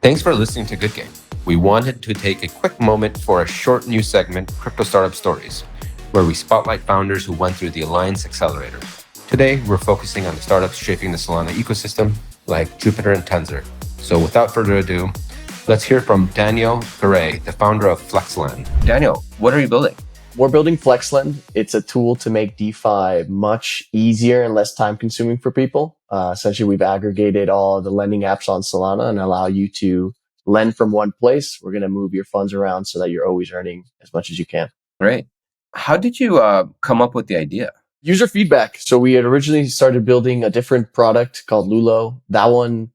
Thanks for listening to Good Game. We wanted to take a quick moment for a short new segment, Crypto Startup Stories, where we spotlight founders who went through the Alliance Accelerator. Today, we're focusing on the startups shaping the Solana ecosystem, like Jupiter and Tensor. So without further ado, let's hear from Daniel Garay, the founder of Flexlend. Daniel, what are you building? We're building Flexlend. It's a tool to make DeFi much easier and less time consuming for people. Essentially, we've aggregated all the lending apps on Solana and allow you to lend from one place. We're going to move your funds around so that you're always earning as much as you can. Great. How did you come up with the idea? User feedback. So we had originally started building a different product called Lulo. That one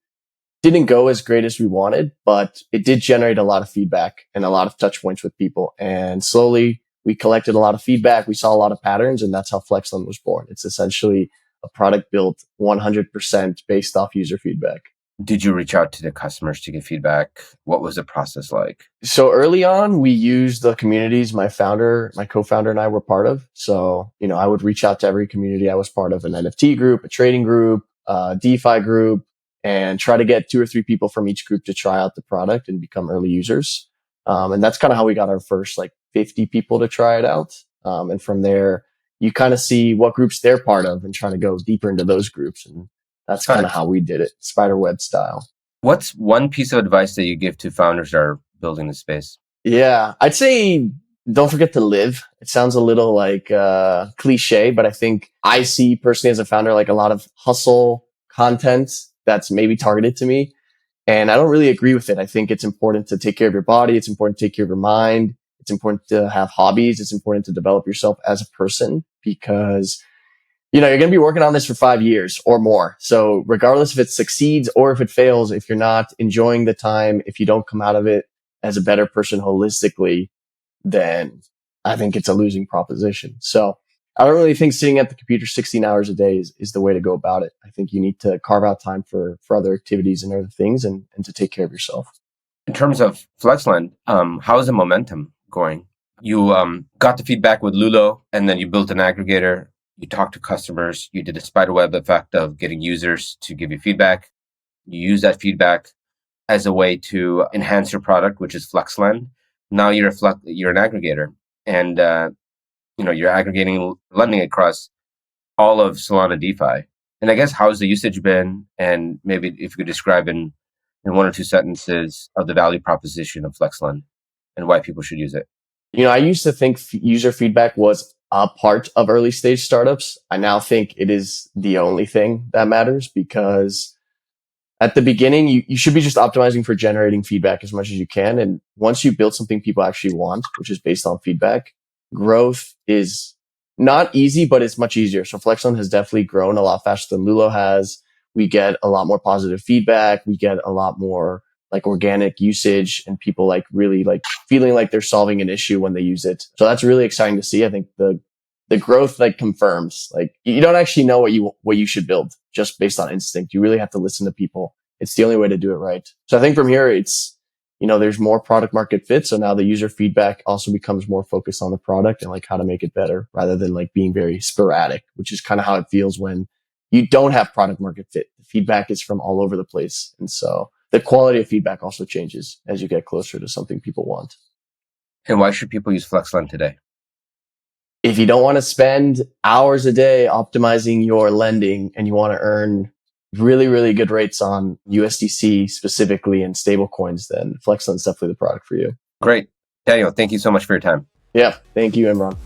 didn't go as great as we wanted, but it did generate a lot of feedback and a lot of touch points with people. And slowly, we collected a lot of feedback. We saw a lot of patterns, and that's how Flexlend was born. It's essentially a product built 100% based off user feedback. Did you reach out to the customers to get feedback? What was the process like? So early on, we used the communities my co-founder and I were part of. So, I would reach out to every community I was part of, an NFT group, a trading group, a DeFi group, and try to get 2 or 3 people from each group to try out the product and become early users. And that's kind of how we got our first 50 people to try it out. And from there, you kind of see what groups they're part of and try to go deeper into those groups. And that's kind of how we did it, spiderweb style. What's one piece of advice that you give to founders that are building the space? Yeah, I'd say don't forget to live. It sounds a little cliche, but I think I see personally as a founder, a lot of hustle content that's maybe targeted to me. And I don't really agree with it. I think it's important to take care of your body. It's important to take care of your mind. It's important to have hobbies. It's important to develop yourself as a person because, you're going to be working on this for 5 years or more. So regardless if it succeeds or if it fails, if you're not enjoying the time, if you don't come out of it as a better person holistically, then I think it's a losing proposition. So I don't really think sitting at the computer 16 hours a day is the way to go about it. I think you need to carve out time for other activities and other things and to take care of yourself. In terms of Flexlend, how is the momentum going? You got the feedback with Lulo, and then you built an aggregator. You talked to customers. You did a spiderweb effect of getting users to give you feedback. You use that feedback as a way to enhance your product, which is Flexlend. Now you're an aggregator, and you're aggregating lending across all of Solana DeFi. And I guess how's the usage been? And maybe if you could describe in 1 or 2 sentences of the value proposition of Flexlend and why people should use it. I used to think user feedback was a part of early stage startups. I now think it is the only thing that matters because at the beginning, you should be just optimizing for generating feedback as much as you can. And once you build something people actually want, which is based on feedback, growth is not easy, but it's much easier. So Flexlend has definitely grown a lot faster than Lulo has. We get a lot more positive feedback. We get a lot more organic usage and people really feeling like they're solving an issue when they use it. So that's really exciting to see. I think the growth confirms you don't actually know what you should build just based on instinct. You really have to listen to people. It's the only way to do it right. So I think from here it's there's more product market fit. So now the user feedback also becomes more focused on the product and how to make it better rather than being very sporadic, which is kind of how it feels when you don't have product market fit. The feedback is from all over the place. And so the quality of feedback also changes as you get closer to something people want. And why should people use Flexlend today? If you don't want to spend hours a day optimizing your lending and you want to earn really, really good rates on USDC specifically and stable coins, then Flexlend is definitely the product for you. Great. Daniel, thank you so much for your time. Yeah. Thank you, Imran.